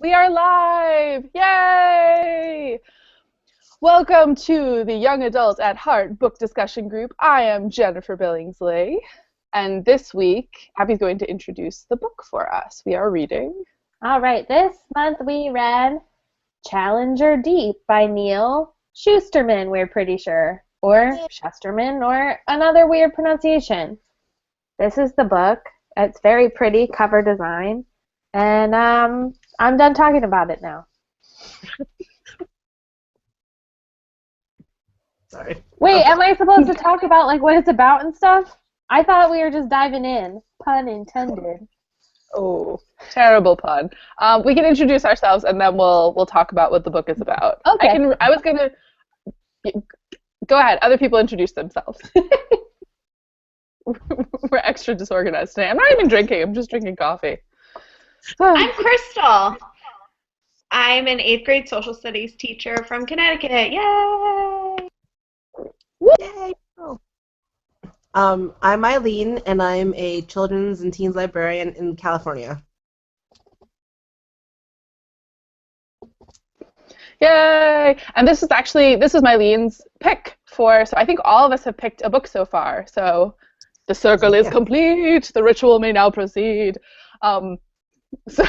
We are live! Yay! Welcome to the Young Adult at Heart book discussion group. I am Jennifer Billingsley, and this week, Abby's going to introduce the book for us. We are reading. All right, this month we read Challenger Deep by Neal Shusterman, we're pretty sure, or Shusterman, or another weird pronunciation. This is the book. It's very pretty cover design, and I'm done talking about it now. Sorry. Wait, am I supposed to talk about like what it's about and stuff? I thought we were just diving in. Pun intended. Oh, terrible pun. We can introduce ourselves, and then we'll talk about what the book is about. Okay. I was gonna go ahead. Other people introduce themselves. We're extra disorganized today. I'm not even drinking. I'm just drinking coffee. I'm Crystal. I'm an 8th grade social studies teacher from Connecticut. Yay! Yay! I'm Eileen, and I'm a children's and teens librarian in California. Yay! And this is Myleen's pick so I think all of us have picked a book so far. So the circle is complete. The ritual may now proceed. This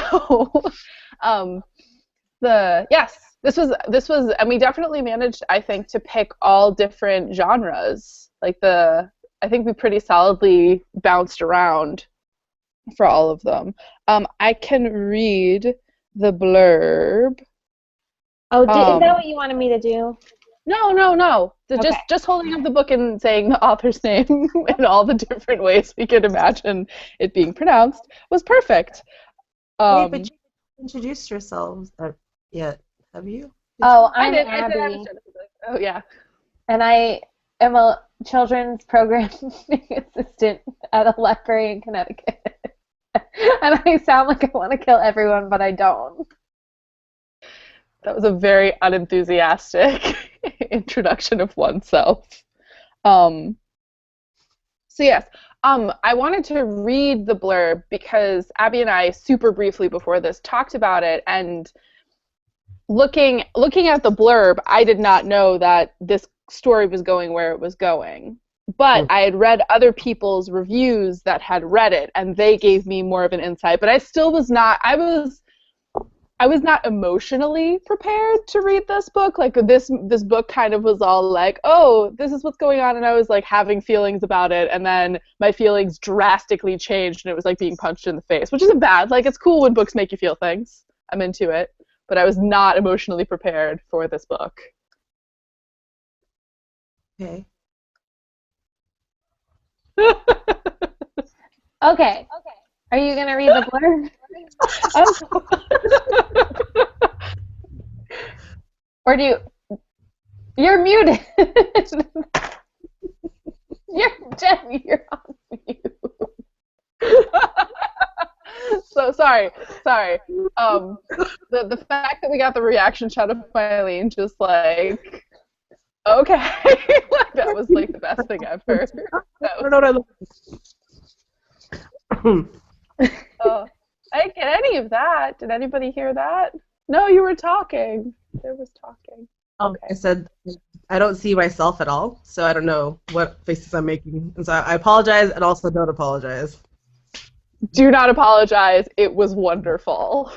was, and we definitely managed, I think, to pick all different genres. I think we pretty solidly bounced around for all of them. I can read the blurb. Oh, is that what you wanted me to do? No. Okay. Just holding up the book and saying the author's name in all the different ways we could imagine it being pronounced was perfect. Wait, but you introduced yourselves yet, have you? I'm Abby. Oh, yeah. And I am a children's programming assistant at a library in Connecticut. And I sound like I want to kill everyone, but I don't. That was a very unenthusiastic introduction of oneself. So yes, I wanted to read the blurb because Abby and I, super briefly before this, talked about it, and looking at the blurb, I did not know that this story was going where it was going. But I had read other people's reviews that had read it, and they gave me more of an insight. But I still was not. I was not emotionally prepared to read this book. Like this book kind of was all like, oh, this is what's going on, and I was like having feelings about it, and then my feelings drastically changed, and it was like being punched in the face, which isn't bad. Like it's cool when books make you feel things. I'm into it, but I was not emotionally prepared for this book. Okay. Okay. Are you going to read the blurb? Or you're muted. You're on mute. So sorry. The fact that we got the reaction shot of Eileen just like, okay. Like, that was like the best thing I've heard. I didn't get any of that. Did anybody hear that? No, you were talking. There was talking. Okay. I said I don't see myself at all, so I don't know what faces I'm making. And so I apologize and also don't apologize. Do not apologize. It was wonderful.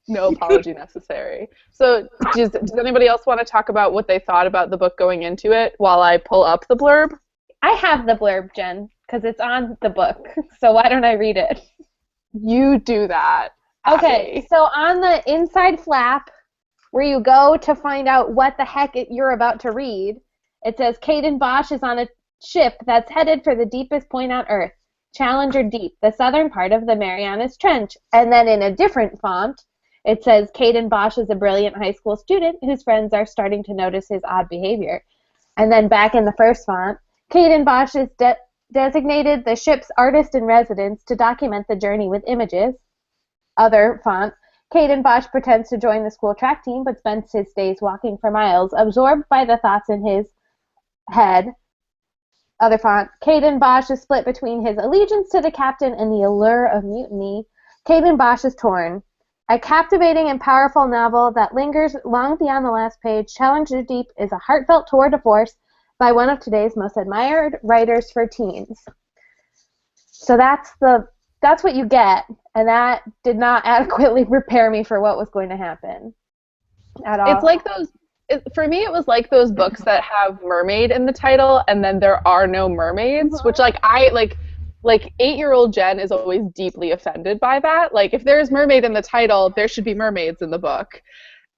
No apology necessary. So does anybody else want to talk about what they thought about the book going into it while I pull up the blurb? I have the blurb, Jen, because it's on the book. So why don't I read it? You do that. Okay, Abby. so on the inside flap, where you go to find out what the heck you're about to read, it says Caden Bosch is on a ship that's headed for the deepest point on Earth, Challenger Deep, the southern part of the Marianas Trench. And then in a different font, it says Caden Bosch is a brilliant high school student whose friends are starting to notice his odd behavior. And then back in the first font, Caden Bosch is designated the ship's artist in residence to document the journey with images. Other font, Caden Bosch pretends to join the school track team but spends his days walking for miles, absorbed by the thoughts in his head. Other font, Caden Bosch is split between his allegiance to the captain and the allure of mutiny. Caden Bosch is torn. A captivating and powerful novel that lingers long beyond the last page. Challenger Deep is a heartfelt tour de force by one of today's most admired writers for teens. So that's what you get, and that did not adequately prepare me for what was going to happen at all. It's like for me, it was like those books that have mermaid in the title, and then there are no mermaids, which like 8-year-old Jen is always deeply offended by that. Like, if there's mermaid in the title, there should be mermaids in the book.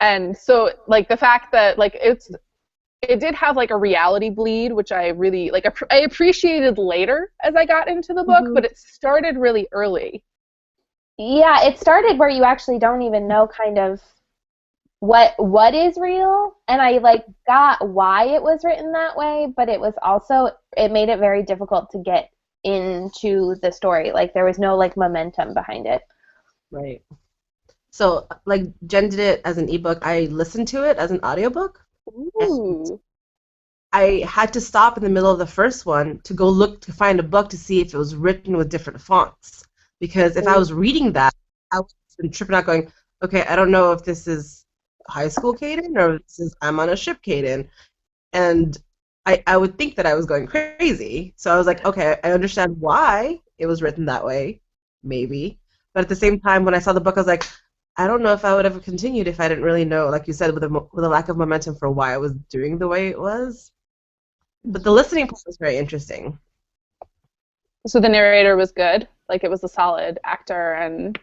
And so, like, the fact that, like, it did have, like, a reality bleed, which I really, like, I appreciated later as I got into the book, but it started really early. Yeah, it started where you actually don't even know kind of what is real, and I like got why it was written that way, but it was also, it made it very difficult to get into the story. Like, there was no like momentum behind it. Right. So, like, Jen did it as an ebook. I listened to it as an audiobook. Ooh. I had to stop in the middle of the first one to go look to find a book to see if it was written with different fonts. Because if I was reading that, I would have been tripping out going, okay, I don't know if this is high school Caden or if this is I'm on a ship Caden. And I would think that I was going crazy. So I was like, okay, I understand why it was written that way, maybe. But at the same time, when I saw the book, I was like, I don't know if I would have continued if I didn't really know, like you said, with a lack of momentum for why I was doing the way it was. But the listening part was very interesting. So the narrator was good? Like, it was a solid actor and...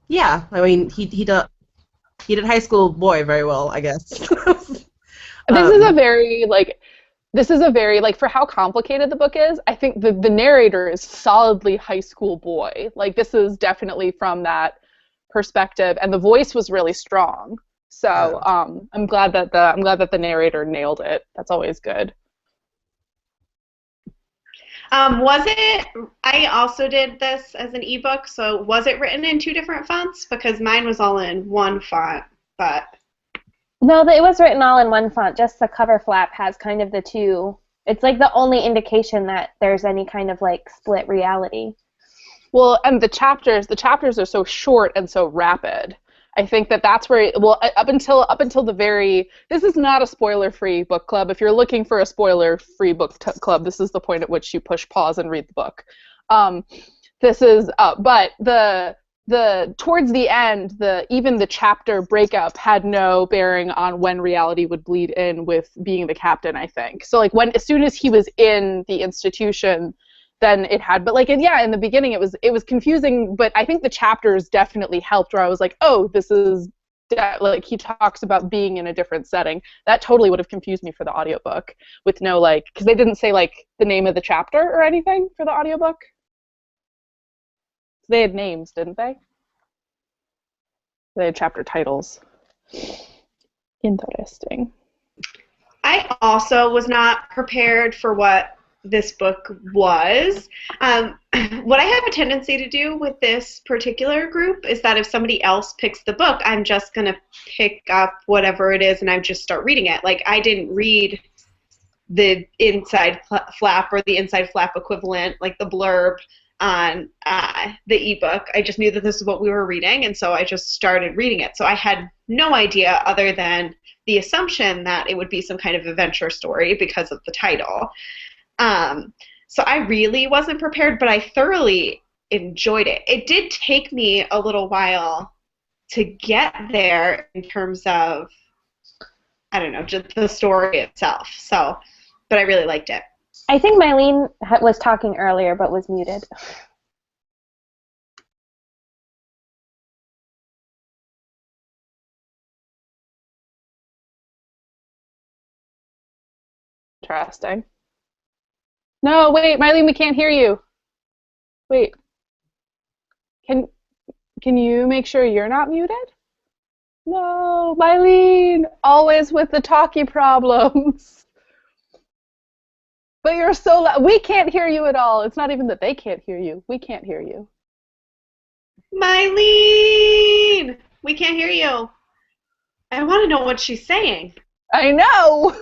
Yeah, I mean, he did High School Boy very well, I guess. This is a very, like, for how complicated the book is, I think the narrator is solidly High School Boy. Like, this is definitely from that perspective, and the voice was really strong. So I'm glad that the narrator nailed it. That's always good. I also did this as an ebook, so was it written in 2 different fonts? Because mine was all in one font, but... No, it was written all in one font. Just the cover flap has kind of the two. It's like the only indication that there's any kind of like split reality. Well, and the chapters are so short and so rapid. I think that's where, well, up until the very, this is not a spoiler-free book club. If you're looking for a spoiler-free book club, this is the point at which you push pause and read the book. But the towards the end, even the chapter breakup had no bearing on when reality would bleed in with being the captain, I think. So, like, as soon as he was in the institution, then it had, but like, yeah, in the beginning it was confusing, but I think the chapters definitely helped, where I was like, oh, this is like, he talks about being in a different setting. That totally would have confused me for the audiobook with no, like, because they didn't say like the name of the chapter or anything for the audiobook. They had names, didn't they? They had chapter titles. Interesting. I also was not prepared for what this book was. What I have a tendency to do with this particular group is that if somebody else picks the book, I'm just going to pick up whatever it is and I just start reading it. Like, I didn't read the inside flap or the inside flap equivalent, like the blurb on the ebook. I just knew that this is what we were reading, and so I just started reading it. So I had no idea other than the assumption that it would be some kind of adventure story because of the title. So I really wasn't prepared, but I thoroughly enjoyed it. It did take me a little while to get there in terms of, I don't know, just the story itself. So, but I really liked it. I think Mylene was talking earlier but was muted. Interesting. No, wait, Mylene, we can't hear you. Wait. Can you make sure you're not muted? No, Mylene, always with the talkie problems. But you're so loud. We can't hear you at all. It's not even that they can't hear you. We can't hear you. Mylene! We can't hear you. I want to know what she's saying. I know!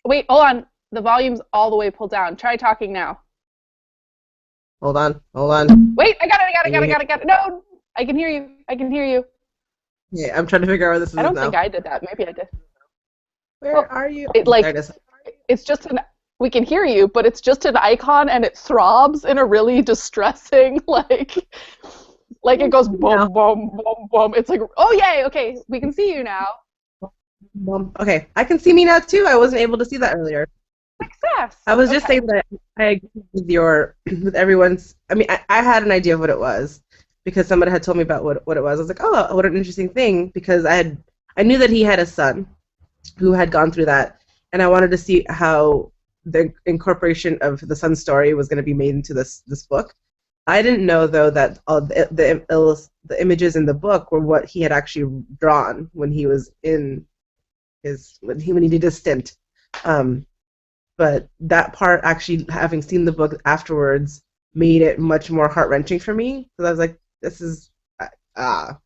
Wait, hold on. The volume's all the way pulled down. Try talking now. Hold on. Wait, I got it. No! I can hear you. I can hear you. Yeah, I'm trying to figure out where this is I don't now. think I did that. Maybe I did. Where Oh, are you? it There it like is. it's just an we can hear you, but it's just an icon and it throbs in a really distressing like it goes Now. boom boom boom boom. It's like, oh yay, okay, we can see you now. Okay, I can see me now too. I wasn't able to see that earlier. Success. I was just Okay. saying that I agree with with everyone's. I mean, I had an idea of what it was because somebody had told me about what it was. I was like, oh, what an interesting thing, because I knew that he had a son who had gone through that, and I wanted to see how the incorporation of the son's story was going to be made into this book. I didn't know though that all the images in the book were what he had actually drawn when he was in when he did his stint. But that part, actually having seen the book afterwards, made it much more heart-wrenching for me, because I was like, this is ah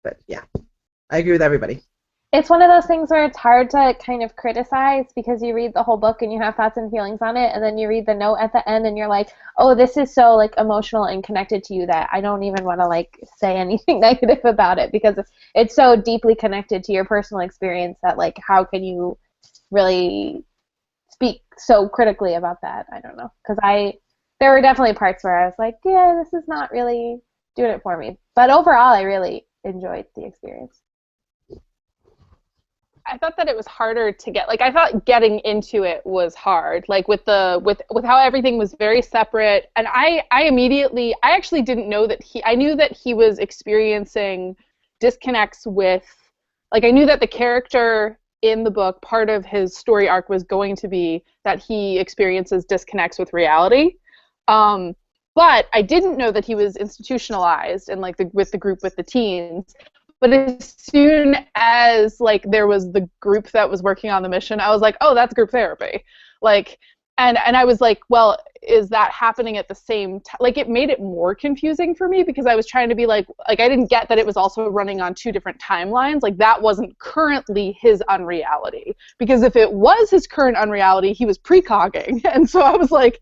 but yeah, I agree with everybody. It's one of those things where it's hard to kind of criticize because you read the whole book and you have thoughts and feelings on it, and then you read the note at the end and you're like, oh, this is so like emotional and connected to you that I don't even want to like say anything negative about it because it's so deeply connected to your personal experience that like how can you really speak so critically about that? I don't know, because there were definitely parts where I was like, yeah, this is not really doing it for me, but overall I really enjoyed the experience. I thought that it was harder to get, like, I thought getting into it was hard, like with how everything was very separate. And I actually didn't know that I knew that he was experiencing disconnects with, like, I knew that the character in the book, part of his story arc was going to be that he experiences disconnects with reality. Um, but I didn't know that he was institutionalized and like with the group with the teens. But as soon as like there was the group that was working on the mission, I was like, oh, that's group therapy. Like, and I was like, well, is that happening at the same time? Like, it made it more confusing for me because I was trying to be like I didn't get that it was also running on two different timelines. Like, that wasn't currently his unreality. Because if it was his current unreality, he was precogging. And so I was like,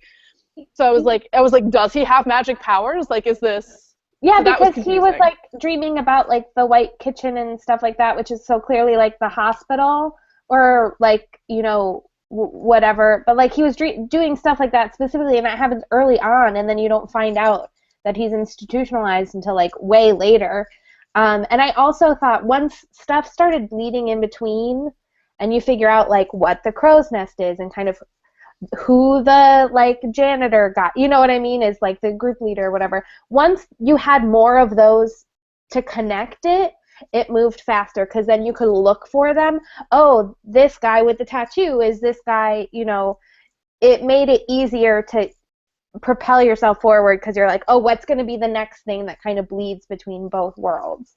does he have magic powers? Like, is this? Yeah, So that was because he was confusing. like dreaming about like the white kitchen and stuff like that, which is so clearly like the hospital or like, you know, whatever. But like he was doing stuff like that specifically, and that happens early on, and then you don't find out that he's institutionalized until like way later. And I also thought once stuff started bleeding in between, and you figure out like what the crow's nest is and kind of who the like janitor got, you know what I mean, is like the group leader or whatever. Once you had more of those to connect it, it moved faster because then you could look for them. Oh, this guy with the tattoo is this guy, you know, it made it easier to propel yourself forward because you're like, oh, what's going to be the next thing that kind of bleeds between both worlds?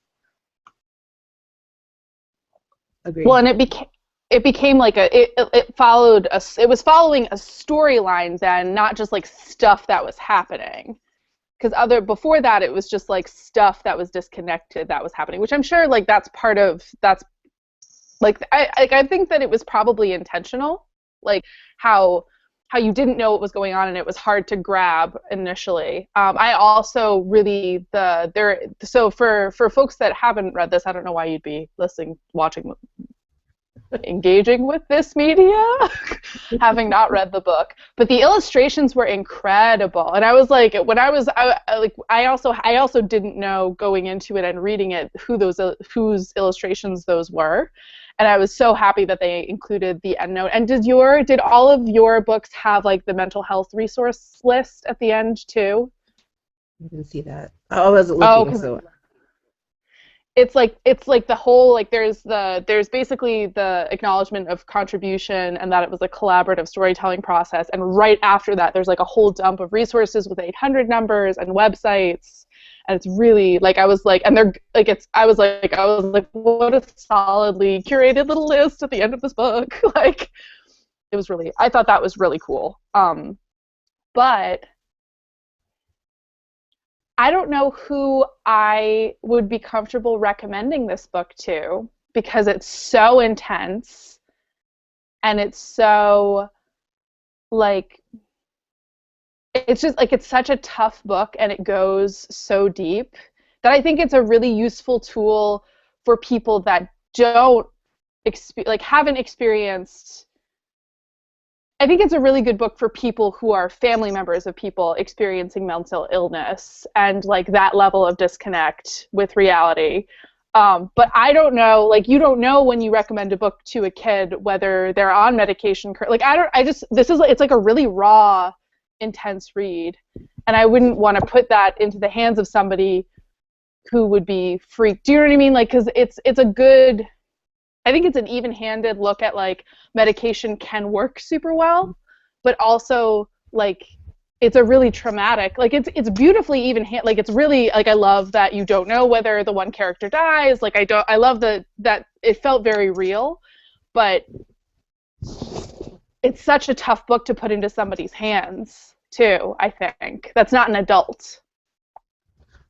Agreed. Well, and it became like it was following a storyline then, not just like stuff that was happening. Because before that it was just like stuff that was disconnected that was happening, which I'm sure like that's like I think that it was probably intentional, like how you didn't know what was going on and it was hard to grab initially. I also really so for folks that haven't read this, I don't know why you'd be watching, engaging with this media having not read the book, but the illustrations were incredible. And I was like, when I also didn't know going into it and reading it whose illustrations those were, and I was so happy that they included the endnote. And did all of your books have like the mental health resource list at the end too? I didn't see that. I wasn't Oh, looking, because so it's like the whole, like there's basically the acknowledgement of contribution and that it was a collaborative storytelling process, and right after that there's like a whole dump of resources with 800 numbers and websites, and it's really like I was like, and they're like I was like what a solidly curated little list at the end of this book. Like, it was really, I thought that was really cool. But I don't know who I would be comfortable recommending this book to because it's so intense and it's so like it's just like it's such a tough book and it goes so deep that I think it's a really useful tool for people that don't haven't experienced. I think it's a really good book for people who are family members of people experiencing mental illness and like that level of disconnect with reality. But I don't know, like you don't know when you recommend a book to a kid whether they're on medication. It's like a really raw, intense read. And I wouldn't want to put that into the hands of somebody who would be freaked. Do you know what I mean? Like, because it's a good, I think it's an even-handed look at like medication can work super well, but also like it's a really traumatic, like it's beautifully like it's really like I love that you don't know whether the one character dies. Like I love that it felt very real, but it's such a tough book to put into somebody's hands too. I think that's not an adult.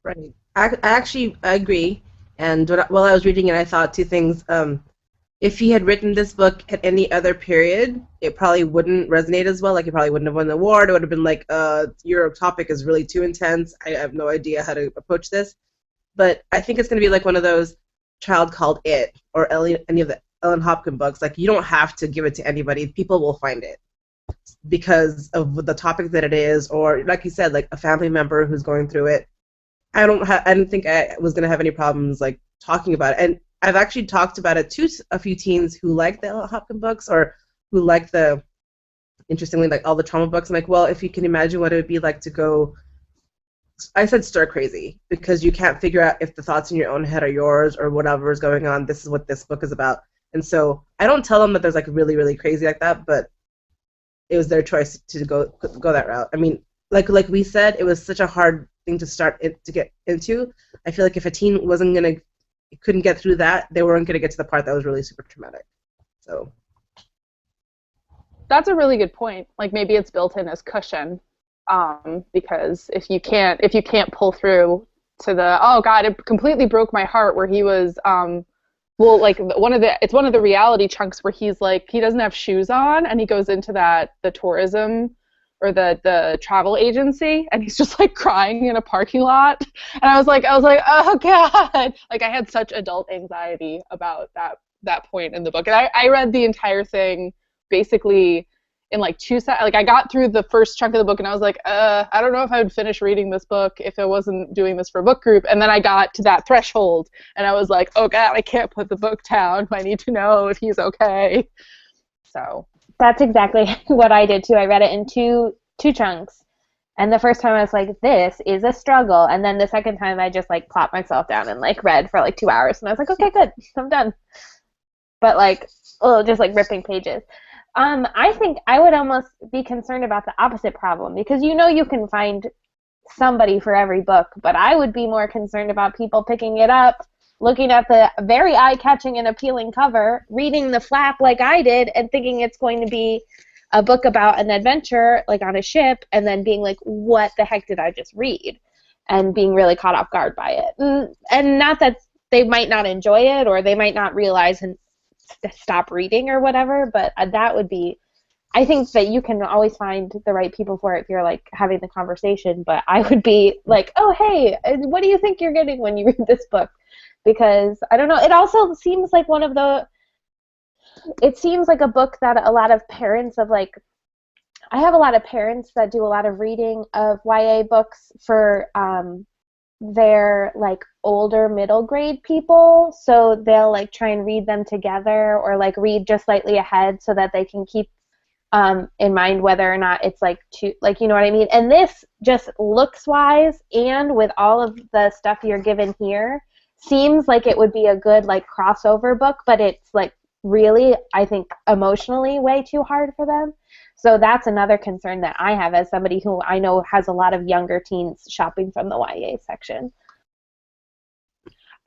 Right. I agree. And while I was reading it, I thought two things. If he had written this book at any other period, it probably wouldn't resonate as well. Like, he probably wouldn't have won the award. It would have been like, your topic is really too intense. I have no idea how to approach this. But I think it's going to be like one of those Child Called It or any of the Ellen Hopkins books. Like, you don't have to give it to anybody. People will find it because of the topic that it is, or like you said, like a family member who's going through it. I didn't think I was going to have any problems like talking about it. And I've actually talked about it to a few teens who like the Ellen Hopkins books or who like interestingly, like all the trauma books. I'm like, well, if you can imagine what it would be like to go, I said stir crazy, because you can't figure out if the thoughts in your own head are yours or whatever is going on. This is what this book is about. And so I don't tell them that there's like really, really crazy like that, but it was their choice to go that route. I mean, like we said, it was such a hard thing to get into. I feel like if a teen couldn't get through that, they weren't going to get to the part that was really super traumatic. So that's a really good point. Like maybe it's built in as cushion, because if you can't pull through to the, oh God, it completely broke my heart, where he was well, like it's one of the reality chunks where he's like, he doesn't have shoes on and he goes into the tourism or the travel agency, and he's just like crying in a parking lot. And I was like, oh God, like I had such adult anxiety about that point in the book. And I read the entire thing basically in like like I got through the first chunk of the book and I was like, I don't know if I would finish reading this book if I wasn't doing this for a book group. And then I got to that threshold and I was like, oh God, I can't put the book down. I need to know if he's okay. So that's exactly what I did too. I read it in two chunks. And the first time I was like, this is a struggle. And then the second time I just like plopped myself down and like read for like 2 hours. And I was like, okay, good, I'm done. But like, just like ripping pages. I think I would almost be concerned about the opposite problem, because you can find somebody for every book, but I would be more concerned about people picking it up, looking at the very eye-catching and appealing cover, reading the flap like I did, and thinking it's going to be a book about an adventure like on a ship, and then being like, what the heck did I just read? And being really caught off guard by it. And not that they might not enjoy it or they might not realize and stop reading or whatever, but that would be, I think that you can always find the right people for it if you're like having the conversation, but I would be like, oh hey, what do you think you're getting when you read this book? Because I don't know, it also seems like it seems like a book that a lot of parents of like, I have a lot of parents that do a lot of reading of YA books for their like older middle grade people, so they'll like try and read them together or like read just slightly ahead so that they can keep in mind whether or not it's like too, like, you know what I mean? And this just looks wise, and with all of the stuff you're given here, seems like it would be a good like crossover book, but it's like really, I think, emotionally way too hard for them. So that's another concern that I have as somebody who I know has a lot of younger teens shopping from the YA section.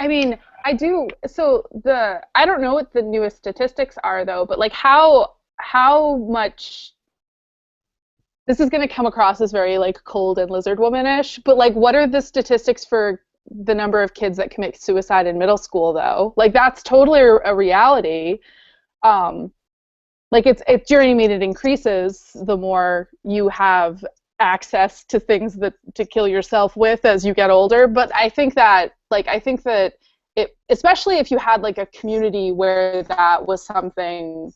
I mean, I do. So I don't know what the newest statistics are though, but like how much, this is going to come across as very like cold and lizard womanish, but like what are the statistics for the number of kids that commit suicide in middle school though? Like that's totally a reality. Like it's journey mean it increases the more you have access to things that to kill yourself with as you get older. But I think that it, especially if you had like a community where that was something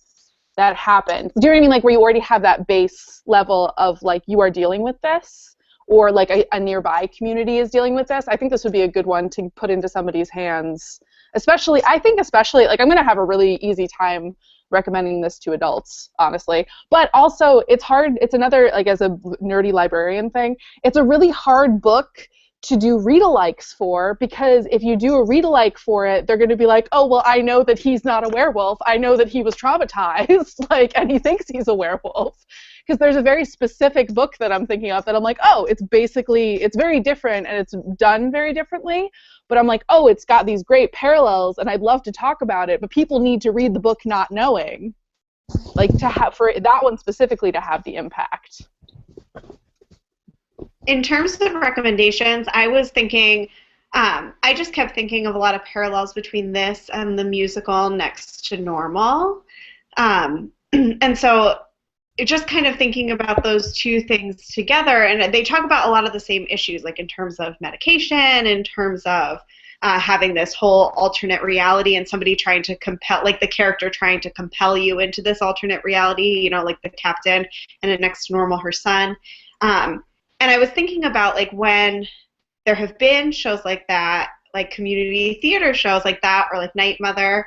that happened. Do you know what I mean? Like where you already have that base level of like you are dealing with this, or like a nearby community is dealing with this. I think this would be a good one to put into somebody's hands. Especially like I'm going to have a really easy time recommending this to adults, honestly. But also, it's hard. It's another, like, as a nerdy librarian thing, it's a really hard book to do read-alikes for, because if you do a read-alike for it, they're going to be like, oh, well, I know that he's not a werewolf. I know that he was traumatized, like, and he thinks he's a werewolf. Because there's a very specific book that I'm thinking of that I'm like, oh, it's very different and it's done very differently. But I'm like, oh, it's got these great parallels and I'd love to talk about it, but people need to read the book not knowing, like, to have, for that one specifically to have the impact. In terms of recommendations, I was thinking, I just kept thinking of a lot of parallels between this and the musical Next to Normal. And so just kind of thinking about those two things together, and they talk about a lot of the same issues, like in terms of medication, in terms of having this whole alternate reality and somebody trying to compel, like the character trying to compel you into this alternate reality, you know, like the captain and in Next to Normal, her son. And I was thinking about, like, when there have been shows like that, like community theater shows like that, or like Night Mother,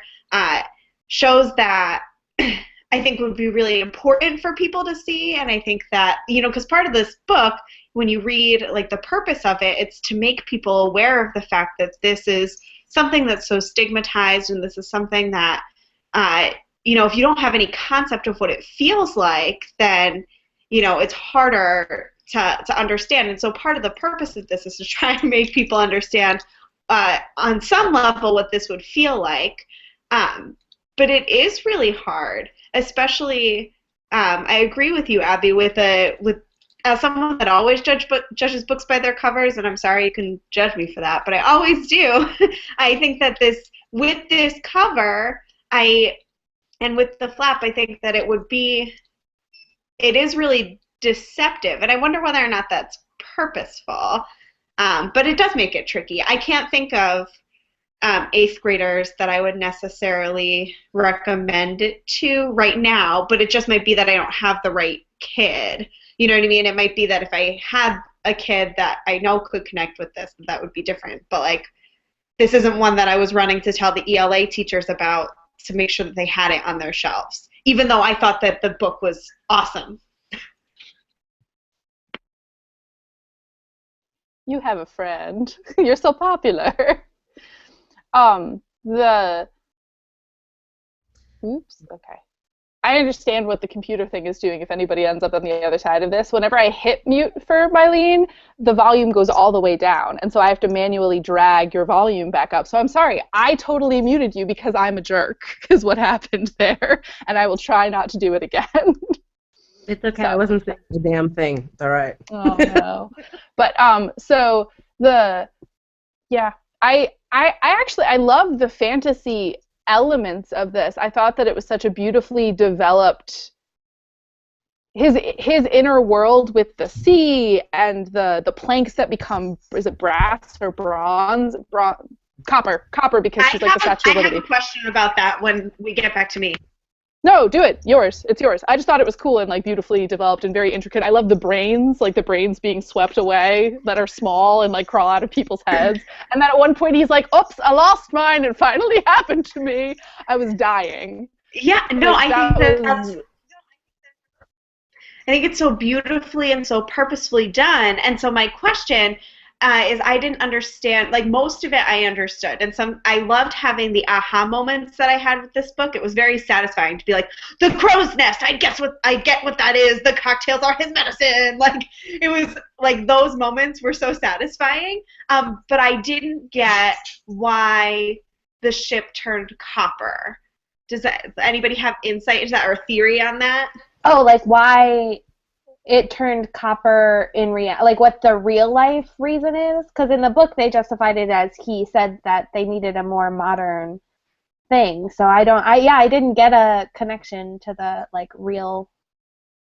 shows that I think would be really important for people to see. And I think that, you know, because part of this book, when you read, like, the purpose of it, it's to make people aware of the fact that this is something that's so stigmatized, and this is something that, you know, if you don't have any concept of what it feels like, then, you know, it's harder to understand. And so part of the purpose of this is to try and make people understand on some level what this would feel like. But it is really hard, especially, I agree with you, Abby, with as someone that always judges books by their covers, and I'm sorry you can judge me for that, but I always do. I think that with this cover, and with the flap, I think that it is really deceptive, and I wonder whether or not that's purposeful, but it does make it tricky. I can't think of 8th graders that I would necessarily recommend it to right now, but it just might be that I don't have the right kid. You know what I mean? It might be that if I had a kid that I know could connect with this, that would be different. But, like, this isn't one that I was running to tell the ELA teachers about to make sure that they had it on their shelves, even though I thought that the book was awesome. You have a friend. You're so popular. Oops, okay. I understand what the computer thing is doing if anybody ends up on the other side of this. Whenever I hit mute for Mylene, the volume goes all the way down, and so I have to manually drag your volume back up. So I'm sorry, I totally muted you because I'm a jerk, is what happened there, and I will try not to do it again. It's okay, so, I wasn't saying a damn thing. It's all right. Oh, no. But, so, I love the fantasy elements of this. I thought that it was such a beautifully developed, his inner world with the sea and the planks that become, is it brass or bronze? Copper, because she's like the Statue of Liberty. I have a question about that when we get back to me. No, do it. Yours. It's yours. I just thought it was cool and, like, beautifully developed and very intricate. I love the brains, like the brains being swept away that are small and, like, crawl out of people's heads. And then at one point he's like, oops, I lost mine. It finally happened to me. I was dying. Yeah, no, like, I think it's so beautifully and so purposefully done. And so my question is, I didn't understand, like, most of it I understood, and I loved having the aha moments that I had with this book. It was very satisfying to be like, the crow's nest, I get what that is, the cocktails are his medicine. Like, it was like those moments were so satisfying, but I didn't get why the ship turned copper. Does anybody have insight into that or theory on that? Oh, like why it turned copper in like what the real life reason is? Because in the book they justified it as he said that they needed a more modern thing. So I didn't get a connection to the, like, real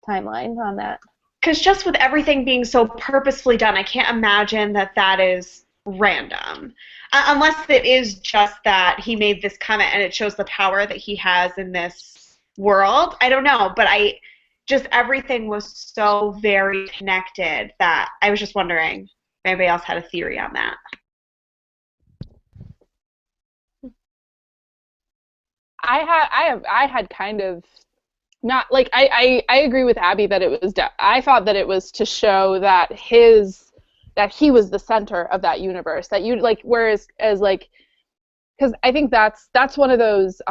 timeline on that. because just with everything being so purposefully done, I can't imagine that that is random. Unless it is just that he made this comment and it shows the power that he has in this world. I don't know, but just everything was so very connected that I was just wondering if anybody else had a theory on that. I had kind of not like I agree with Abby that it was I thought that it was to show that he was the center of that universe, that you like, whereas as like, because I think that's one of those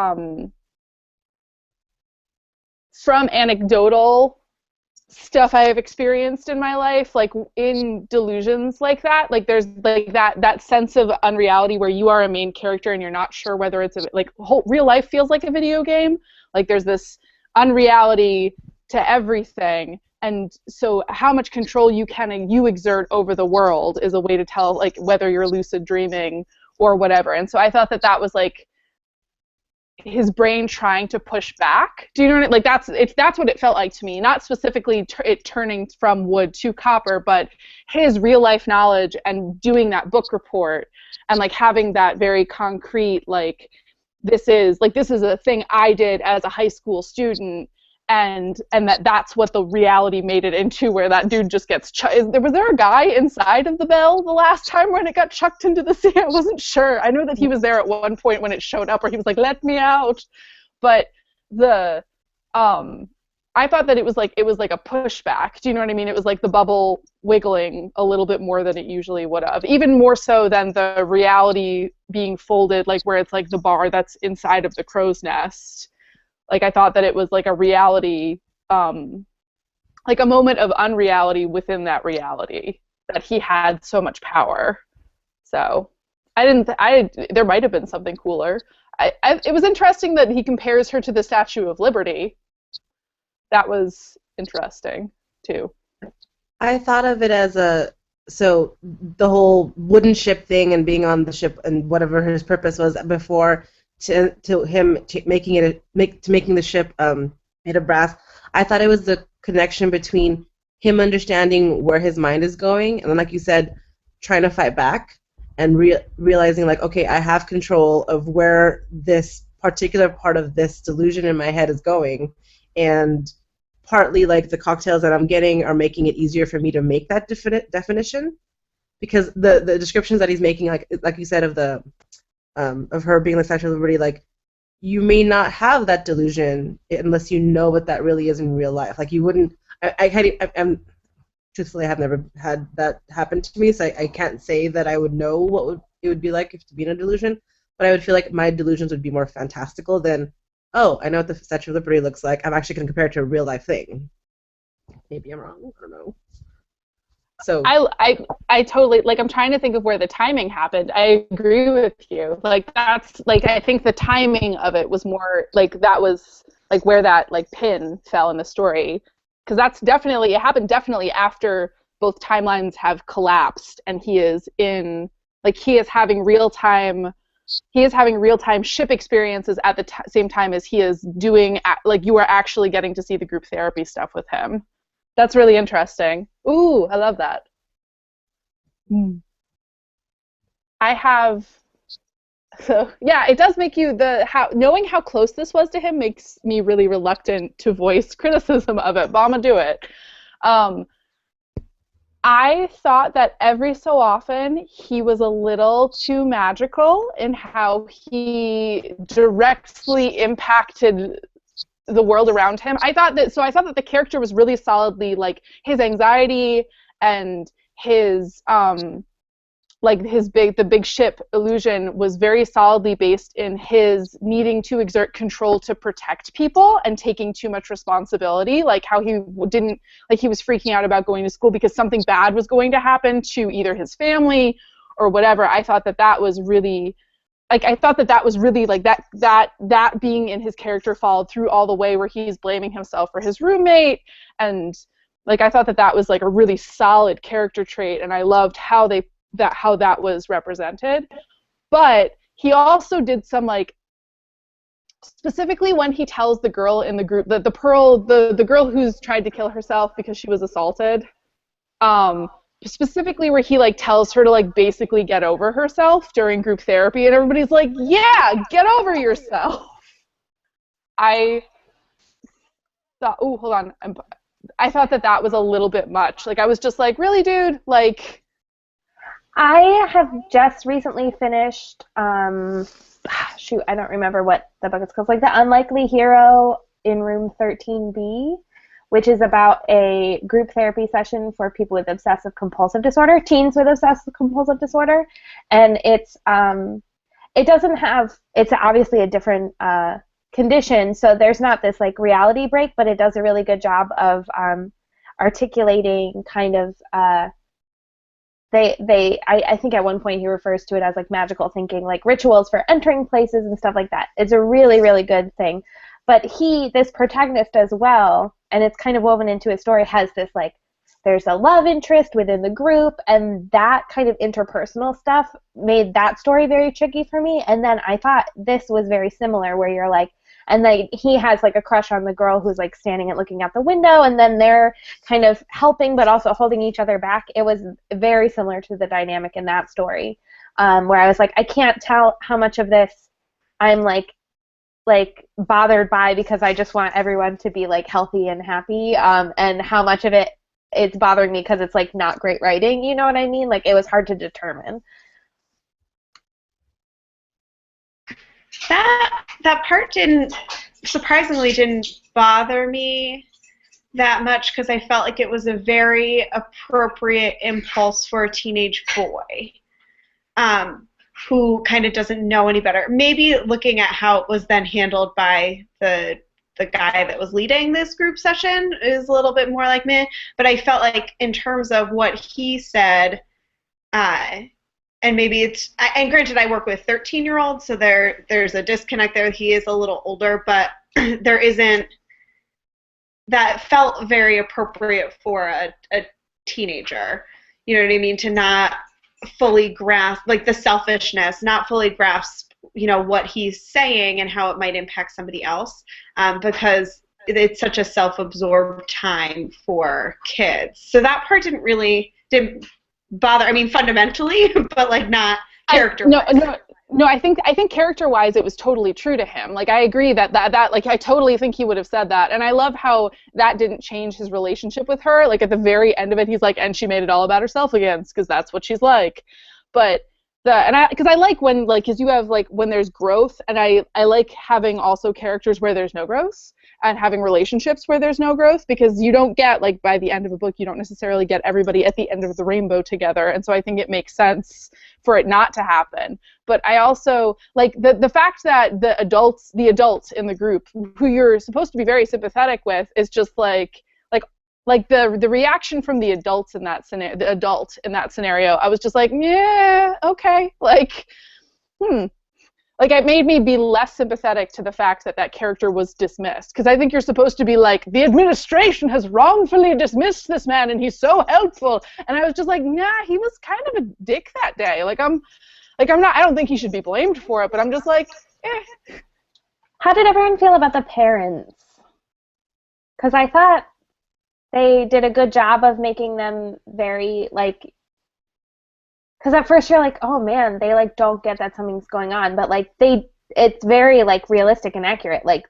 from anecdotal stuff I have experienced in my life, like in delusions like that, like there's like that sense of unreality where you are a main character and you're not sure whether it's like whole real life feels like a video game. Like there's this unreality to everything, and so how much control you exert over the world is a way to tell like whether you're lucid dreaming or whatever. And so I thought that was like his brain trying to push back. Do you know what I mean? Like that's what it felt like to me. Not specifically it turning from wood to copper, but his real life knowledge and doing that book report and like having that very concrete like this is a thing I did as a high school student, and that's what the reality made it into, where that dude just gets was there a guy inside of the bell the last time when it got chucked into the sea? I wasn't sure. I know that he was there at one point when it showed up where he was like, let me out. But I thought that it was like a pushback. Do you know what I mean? It was like the bubble wiggling a little bit more than it usually would have, even more so than the reality being folded, like where it's like the bar that's inside of the crow's nest. Like I thought that it was like a reality, like a moment of unreality within that reality, that he had so much power. So there might have been something cooler. It was interesting that he compares her to the Statue of Liberty. That was interesting too. I thought of it as so the whole wooden ship thing and being on the ship and whatever his purpose was before to him making the ship made of brass. I thought it was the connection between him understanding where his mind is going, and then, like you said, trying to fight back and realizing like, okay, I have control of where this particular part of this delusion in my head is going, and partly like the cocktails that I'm getting are making it easier for me to make that definition, because the descriptions that he's making, like you said, of her being the Statue of Liberty, like you may not have that delusion unless you know what that really is in real life. Like you wouldn't. I'm truthfully, I have never had that happen to me, so I can't say that I would know what it would be like to be in a delusion. But I would feel like my delusions would be more fantastical than, oh, I know what the Statue of Liberty looks like. I'm actually going to compare it to a real life thing. Maybe I'm wrong. I don't know. So I totally, like, I'm trying to think of where the timing happened. I agree with you. Like that's like, I think the timing of it was more like that was like where that like pin fell in the story, because that's definitely, it happened definitely after both timelines have collapsed, and he is having real time ship experiences at the same time as he is doing, like, you are actually getting to see the group therapy stuff with him. That's really interesting. Ooh, I love that. So yeah, it does make you knowing how close this was to him makes me really reluctant to voice criticism of it, but I'm gonna do it. I thought that every so often he was a little too magical in how he directly impacted the world around him. I thought that the character was really solidly, like, his anxiety and his the big ship illusion was very solidly based in his needing to exert control to protect people and taking too much responsibility, like how he was freaking out about going to school because something bad was going to happen to either his family or whatever. I thought that was really, like, that being in his character followed through all the way where he's blaming himself for his roommate, and like I thought that was like a really solid character trait, and I loved how that was represented. But he also did some specifically when he tells the girl in the group, the girl who's tried to kill herself because she was assaulted, specifically where he like tells her to like basically get over herself during group therapy, and everybody's like, yeah, get over yourself. I thought, oh, hold on, I thought that was a little bit much. Like, I was just like, really, dude? Like, I have just recently finished, shoot, I don't remember what the book is called. Like, The Unlikely Hero in Room 13B, which is about a group therapy session for people with obsessive compulsive disorder, teens with obsessive compulsive disorder. And it's obviously a different condition, so there's not this like reality break, but it does a really good job of articulating kind of I think at one point he refers to it as like magical thinking, like rituals for entering places and stuff like that. It's a really, really good thing. But this protagonist as well, and it's kind of woven into his story, has this like, there's a love interest within the group, and that kind of interpersonal stuff made that story very tricky for me. And then I thought this was very similar, where you're like, and like he has like a crush on the girl who's like standing and looking out the window, and then they're kind of helping but also holding each other back. It was very similar to the dynamic in that story, where I was like, I can't tell how much of this I'm like bothered by because I just want everyone to be like healthy and happy, and how much of it's bothering me because it's like not great writing. You know what I mean? Like, it was hard to determine. That part surprisingly didn't bother me that much, because I felt like it was a very appropriate impulse for a teenage boy who kind of doesn't know any better. Maybe looking at how it was then handled by the guy that was leading this group session is a little bit more like meh, but I felt like in terms of what he said, and maybe and granted I work with 13-year-olds, so there's a disconnect there. He is a little older, but there isn't, that felt very appropriate for a teenager. You know what I mean? To not fully grasp, like the selfishness, not fully grasp, you know, what he's saying and how it might impact somebody else, because it's such a self-absorbed time for kids. So that part didn't bother. I mean, fundamentally, but like not character-wise. No. I think character-wise, it was totally true to him. Like, I agree that like, I totally think he would have said that, and I love how that didn't change his relationship with her. Like, at the very end of it, he's like, and she made it all about herself again, because that's what she's like. But because I like when, like, because you have like when there's growth, and I like having also characters where there's no growth, and having relationships where there's no growth, because you don't get, like, by the end of a book, you don't necessarily get everybody at the end of the rainbow together, and so I think it makes sense for it not to happen. But I also like the fact that the adults in the group, who you're supposed to be very sympathetic with, is just like the reaction from the adults in that scenario, the adult in that scenario, I was just like, yeah, okay, like, like, it made me be less sympathetic to the fact that character was dismissed, because I think you're supposed to be like, the administration has wrongfully dismissed this man, and he's so helpful, and I was just like, nah, he was kind of a dick that day. I don't think he should be blamed for it, but I'm just like, eh. How did everyone feel about the parents? Because I thought they did a good job of making them very, like, because at first you're like, oh man, they like don't get that something's going on, but like it's very like realistic and accurate. Like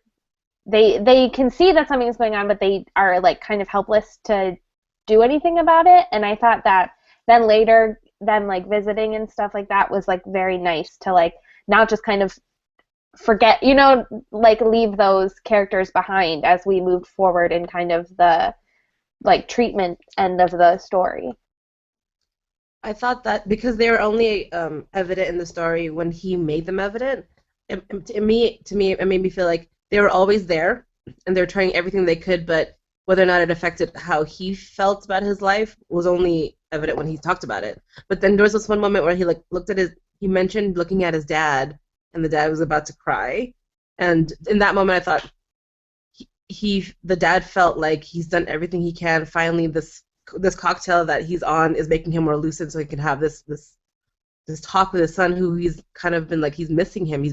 they can see that something's going on, but they are like kind of helpless to do anything about it. And I thought that then later, then like visiting and stuff like that was like very nice to like not just kind of forget, you know, like leave those characters behind as we moved forward in kind of the like treatment end of the story. I thought that because they were only evident in the story when he made them evident, to me, it made me feel like they were always there, and they were trying everything they could, but whether or not it affected how he felt about his life was only evident when he talked about it. But then there was this one moment where he like he mentioned looking at his dad, and the dad was about to cry, and in that moment I thought the dad felt like he's done everything he can. Finally, this cocktail that he's on is making him more lucid, so he can have this talk with his son, who he's kind of been like he's been missing him,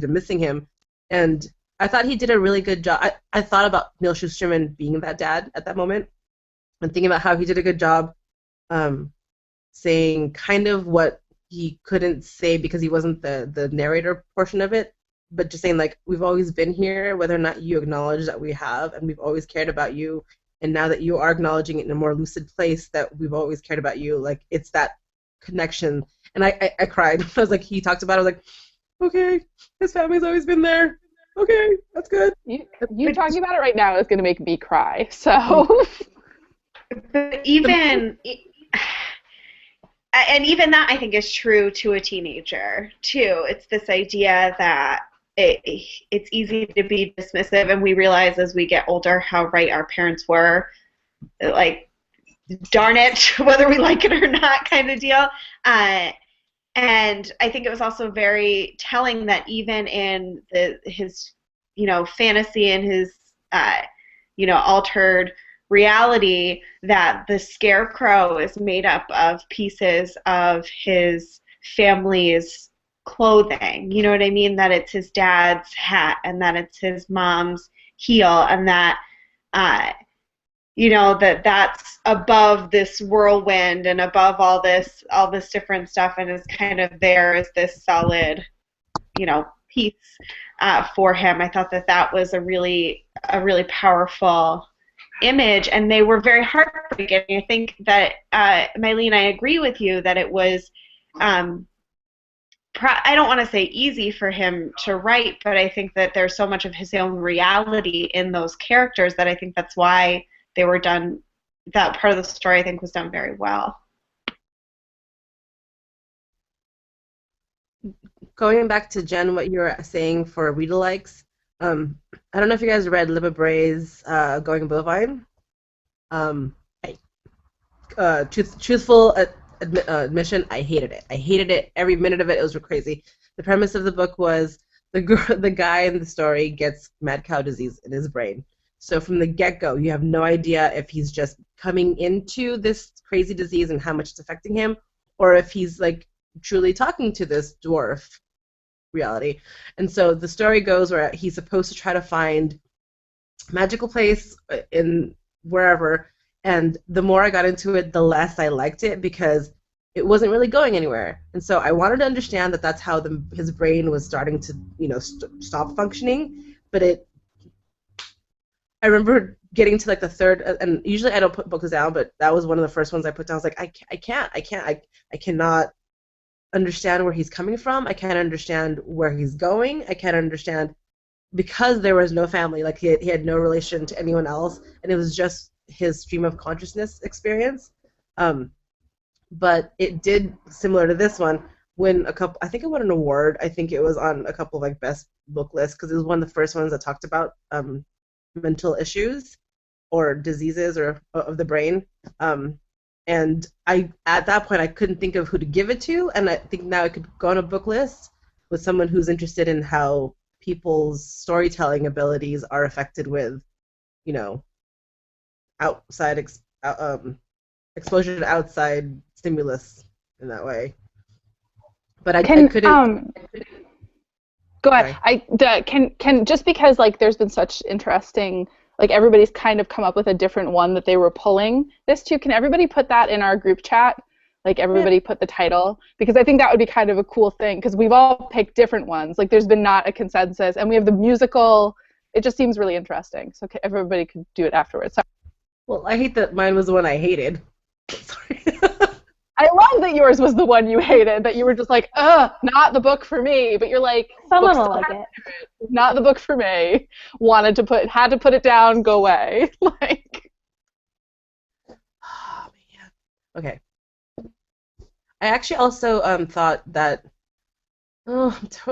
and I thought he did a really good job. I thought about Neal Shusterman being that dad at that moment and thinking about how he did a good job saying kind of what he couldn't say because he wasn't the narrator portion of it, but just saying, like, we've always been here, whether or not you acknowledge that we have, and we've always cared about you, and now that you are acknowledging it in a more lucid place that we've always cared about you, like, it's that connection. And I cried. I was like, he talked about it, I was like, okay, his family's always been there. Okay, that's good. You talking about it right now is going to make me cry. So, but even and even that I think is true to a teenager too. It's this idea that it's easy to be dismissive, and we realize as we get older how right our parents were. Like, darn it, whether we like it or not, kind of deal. And I think it was also very telling that even in his, fantasy and his, altered reality, that the scarecrow is made up of pieces of his family's clothing. You know what I mean? That it's his dad's hat and that it's his mom's heel, and that that's above this whirlwind and above all this different stuff, and is kind of there as this solid, piece for him. I thought that was a really powerful image, and they were very heartbreaking. I think that Mylene, I agree with you that it was. I don't want to say easy for him to write, but I think that there's so much of his own reality in those characters that I think that's why they were done. That part of the story, I think, was done very well. Going back to Jen, what you were saying for read-alikes, I don't know if you guys read Libba Bray's Going Bovine. Truthful admission, I hated it. I hated it, every minute of it. It was crazy. The premise of the book was the guy in the story gets mad cow disease in his brain. So from the get-go, you have no idea if he's just coming into this crazy disease and how much it's affecting him, or if he's like truly talking to this dwarf reality. And so the story goes where he's supposed to try to find a magical place in wherever, and the more I got into it, the less I liked it because it wasn't really going anywhere. And so I wanted to understand that that's how his brain was starting to, stop functioning, but I remember getting to like the third, and usually I don't put books down, but that was one of the first ones I put down. I was like, I cannot understand where he's coming from. I can't understand where he's going. I can't understand, because there was no family. Like he had no relation to anyone else, and it was just his stream of consciousness experience. But it did, similar to this one, win a couple. I think it won an award. I think it was on a couple of like best book lists because it was one of the first ones that talked about mental issues or diseases or of the brain. And at that point I couldn't think of who to give it to, and I think now it could go on a book list with someone who's interested in how people's storytelling abilities are affected with, outside exposure to outside stimulus in that way. But I couldn't. Go ahead. Can just because like there's been such interesting, like everybody's kind of come up with a different one that they were pulling this to. Can everybody put that in our group chat? Like everybody put the title, because I think that would be kind of a cool thing because we've all picked different ones. Like there's been not a consensus, and we have the musical. It just seems really interesting. So everybody could do it afterwards. Sorry. Well, I hate that mine was the one I hated. Sorry. I love that yours was the one you hated, that you were just like, not the book for me, but you're like, someone will like it. Not the book for me. Had to put it down, go away. Like, oh man. Okay. I actually also thought that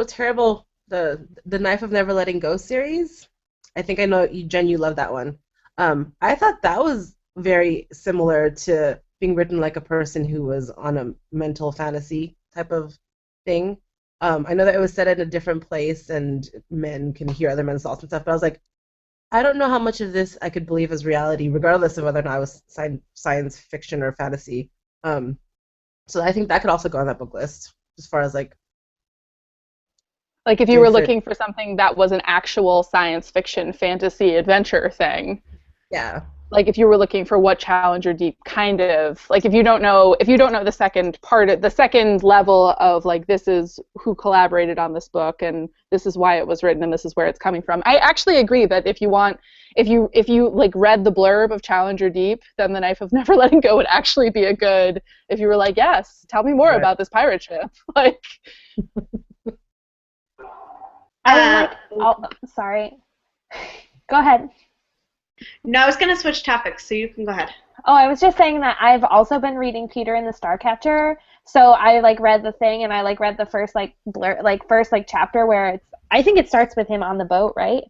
terrible the Knife of Never Letting Go series. I think I know Jen, you love that one. I thought that was very similar to being written like a person who was on a mental fantasy type of thing. I know that it was set in a different place and men can hear other men's thoughts and stuff, but I was like, I don't know how much of this I could believe as reality, regardless of whether or not it was science fiction or fantasy. So I think that could also go on that book list, as far as like Like if you were looking for something that was an actual science fiction, fantasy, adventure thing. Yeah. Like if you were looking for what Challenger Deep kind of, like if you don't know the second part, the second level of like this is who collaborated on this book and this is why it was written and this is where it's coming from. I actually agree that if you like read the blurb of Challenger Deep, then The Knife of Never Letting Go would actually be a good, if you were like, yes, tell me more about this pirate ship. Like sorry. Go ahead. No, I was going to switch topics, so you can go ahead. Oh, I was just saying that I've also been reading Peter and the Starcatcher. So I like read the thing, and I like read the first first chapter where I think it starts with him on the boat, right?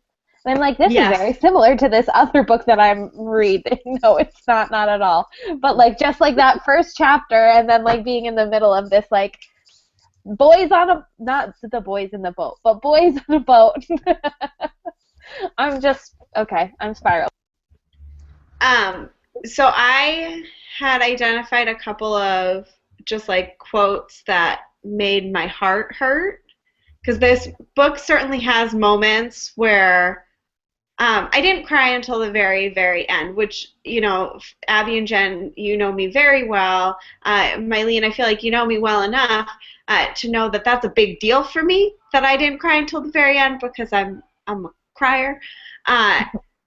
And I'm like, this is very similar to this other book that I'm reading. No, it's not at all. But like just like that first chapter, and then like being in the middle of this like not the boys in the boat, but boys on a boat. I'm spiraling. So I had identified a couple of just like quotes that made my heart hurt, because this book certainly has moments where I didn't cry until the very, very end, which, you know, Abby and Jen, you know me very well. Mylene, I feel like you know me well enough to know that that's a big deal for me, that I didn't cry until the very end, because I'm a crier.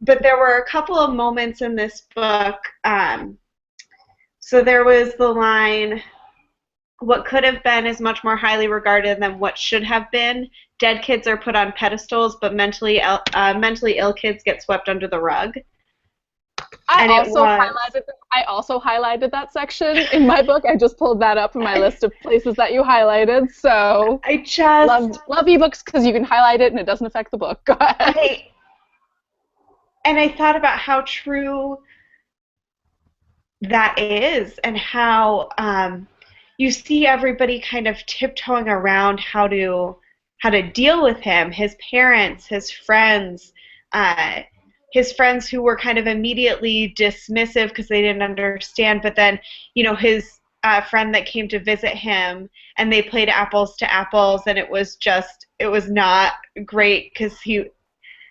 But there were a couple of moments in this book. So there was the line, "What could have been is much more highly regarded than what should have been. Dead kids are put on pedestals, but mentally ill kids get swept under the rug." I also highlighted that section in my book. I just pulled that up from my list of places that you highlighted. So I just love ebooks because you can highlight it and it doesn't affect the book. Go ahead. I thought about how true that is, and how you see everybody kind of tiptoeing around how to deal with him, his parents, his friends who were kind of immediately dismissive because they didn't understand, but then, you know, his friend that came to visit him, and they played apples to apples, and it was not great because he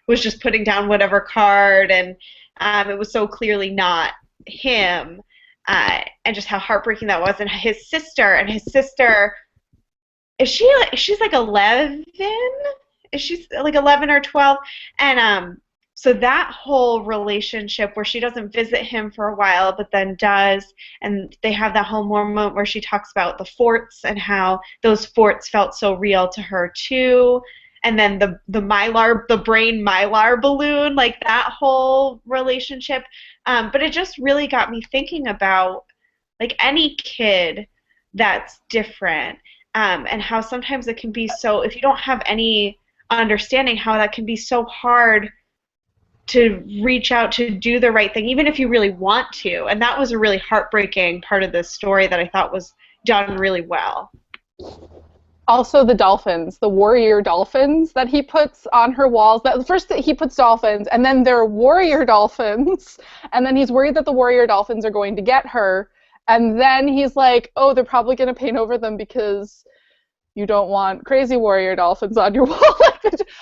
was just putting down whatever card, and it was so clearly not him, and just how heartbreaking that was. And his sister, she's like 11? She's like 11 or 12? And so that whole relationship where she doesn't visit him for a while but then does, and they have that whole moment where she talks about the forts and how those forts felt so real to her too. And then the brain mylar balloon, like that whole relationship. But it just really got me thinking about like any kid that's different, and how sometimes it can be so, if you don't have any understanding, how that can be so hard to reach out to do the right thing, even if you really want to. And that was a really heartbreaking part of this story that I thought was done really well. Also the dolphins, the warrior dolphins that he puts on her walls. First he puts dolphins, and then they're warrior dolphins, and then he's worried that the warrior dolphins are going to get her, and then he's like, oh, they're probably going to paint over them because you don't want crazy warrior dolphins on your wall.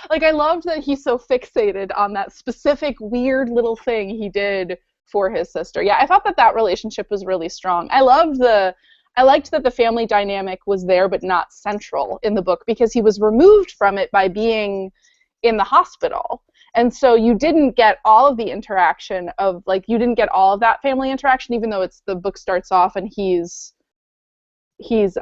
Like, I loved that he's so fixated on that specific weird little thing he did for his sister. Yeah, I thought that relationship was really strong. I liked that the family dynamic was there but not central in the book, because he was removed from it by being in the hospital. And so you didn't get all of the interaction of, like, you didn't get all of that family interaction, even though the book starts off and he's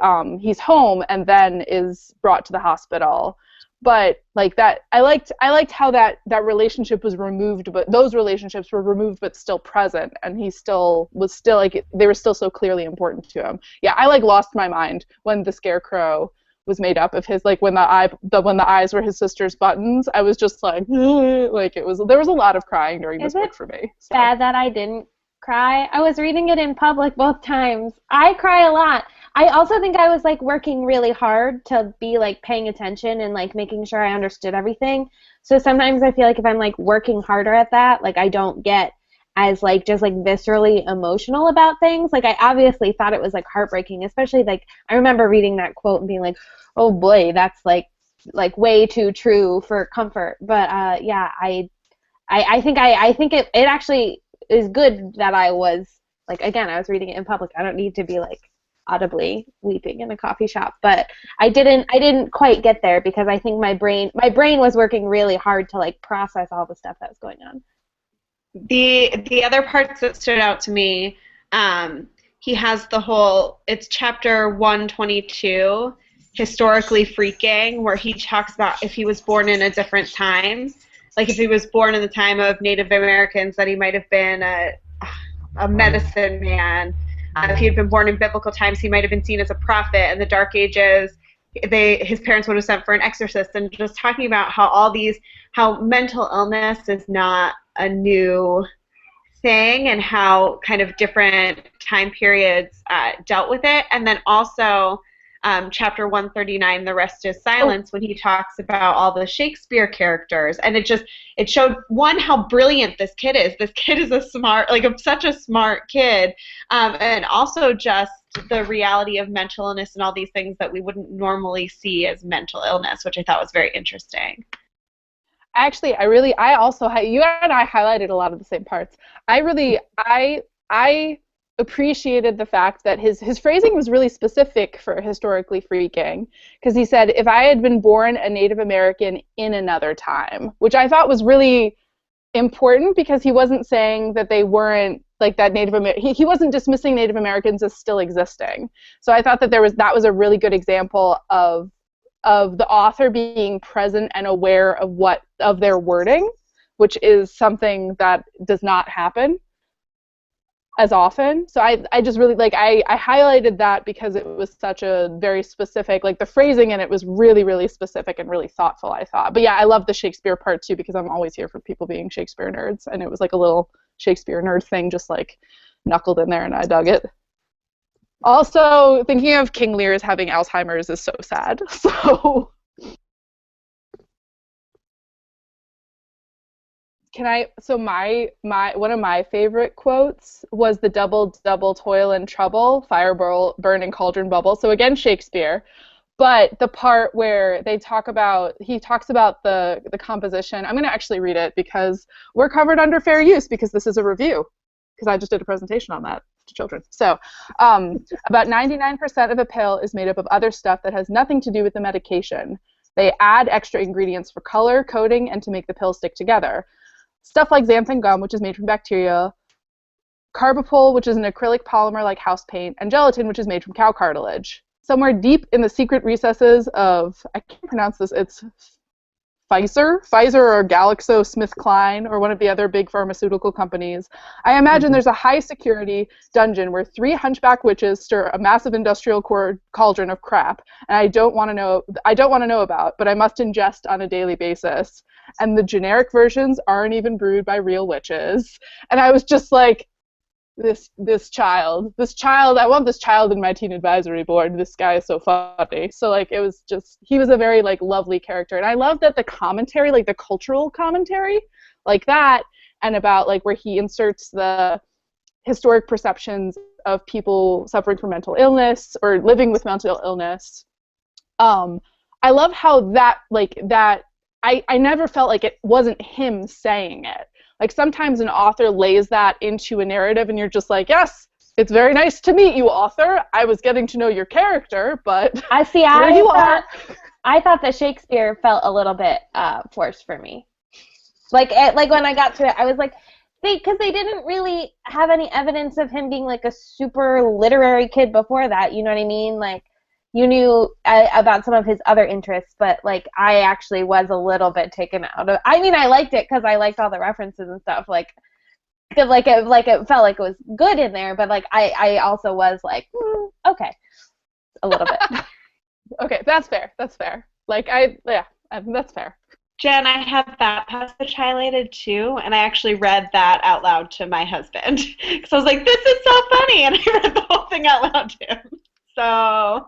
home and then is brought to the hospital. But like that, I liked how that relationship was removed, but those relationships were removed but still present, and he was still like, they were still so clearly important to him. Yeah, I like lost my mind when the Scarecrow was made up of his, like when the eyes were his sister's buttons. I was just like there was a lot of crying during this book for me. So. Sad that I didn't cry. I was reading it in public both times. I cry a lot. I also think I was like working really hard to be like paying attention and like making sure I understood everything. So sometimes I feel like if I'm like working harder at that, like I don't get as like just like viscerally emotional about things. Like I obviously thought it was like heartbreaking, especially like I remember reading that quote and being like, oh boy, that's like like way too true for comfort. But yeah, I think it actually is good that I was like, again, I was reading it in public. I don't need to be like audibly weeping in a coffee shop, but I didn't quite get there because I think my brain was working really hard to like process all the stuff that was going on. The other parts that stood out to me, he has the whole, it's chapter 122, historically freaking, where he talks about if he was born in a different time, like if he was born in the time of Native Americans, that he might have been a medicine man. If he had been born in biblical times, he might have been seen as a prophet. In the Dark Ages, his parents would have sent for an exorcist, and just talking about how mental illness is not a new thing, and how kind of different time periods dealt with it. And then also chapter 139, The Rest is Silence, when he talks about all the Shakespeare characters. And it showed, one, how brilliant this kid is. This kid is such a smart kid. And also just the reality of mental illness and all these things that we wouldn't normally see as mental illness, which I thought was very interesting. Actually, I also, you and I highlighted a lot of the same parts. I appreciated the fact that his phrasing was really specific for historically freaking, because he said, if I had been born a Native American in another time, which I thought was really important, because he wasn't saying that they weren't, like, that he wasn't dismissing Native Americans as still existing. So I thought that that was a really good example of the author being present and aware of their wording, which is something that does not happen as often. So I just really, like, I highlighted that because it was such a very specific, like, the phrasing in it was really, really specific and really thoughtful, I thought. But yeah, I love the Shakespeare part too, because I'm always here for people being Shakespeare nerds, and it was like a little Shakespeare nerd thing just like knuckled in there, and I dug it. Also, thinking of King Lear as having Alzheimer's is so sad. So my one of my favorite quotes was the double toil and trouble, fire burn and cauldron bubble. So again, Shakespeare, but the part where he talks about the composition. I'm going to actually read it because we're covered under fair use, because this is a review, because I just did a presentation on that to children. So about 99% of a pill is made up of other stuff that has nothing to do with the medication. They add extra ingredients for color, coating, and to make the pill stick together. Stuff like xanthan gum, which is made from bacteria, carbapol, which is an acrylic polymer like house paint, and gelatin, which is made from cow cartilage. Somewhere deep in the secret recesses of, I can't pronounce this, it's Pfizer or GlaxoSmithKline, or one of the other big pharmaceutical companies. I imagine there's a high security dungeon where 3 hunchback witches stir a massive industrial cauldron of crap, and I don't want to know about, but I must ingest on a daily basis. And the generic versions aren't even brewed by real witches. And I was just like, this child, I want this child in my teen advisory board. This guy is so funny. So, like, it was just, he was a very, like, lovely character. And I love that the commentary, like the cultural commentary, like that, and about, like, where he inserts the historic perceptions of people suffering from mental illness or living with mental illness. I love how that, like, that, I never felt like it wasn't him saying it. Like, sometimes an author lays that into a narrative and you're just like, yes, it's very nice to meet you, author. I was getting to know your character, but I thought that Shakespeare felt a little bit forced for me. Like when I got to it, I was like, because they didn't really have any evidence of him being like a super literary kid before that, you know what I mean? Like, you knew about some of his other interests, but, like, I actually was a little bit taken out of. I mean, I liked it because I liked all the references and stuff. Like it felt like it was good in there, but, like, I also was like, okay, a little bit. Okay, that's fair. Like, that's fair. Jen, I had that passage highlighted too, and I actually read that out loud to my husband because I was like, "This is so funny," and I read the whole thing out loud to him. So.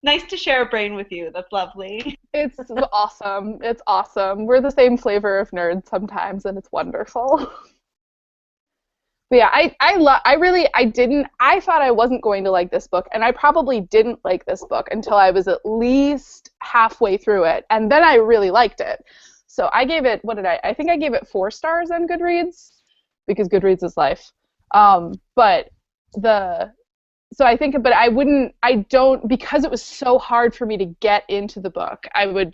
Nice to share a brain with you. That's lovely. It's awesome. It's awesome. We're the same flavor of nerds sometimes, and it's wonderful. But yeah, I thought I wasn't going to like this book, and I probably didn't like this book until I was at least halfway through it, and then I really liked it. So I gave it, I think I gave it 4 stars on Goodreads, because Goodreads is life. But the So I think, but I don't, because it was so hard for me to get into the book,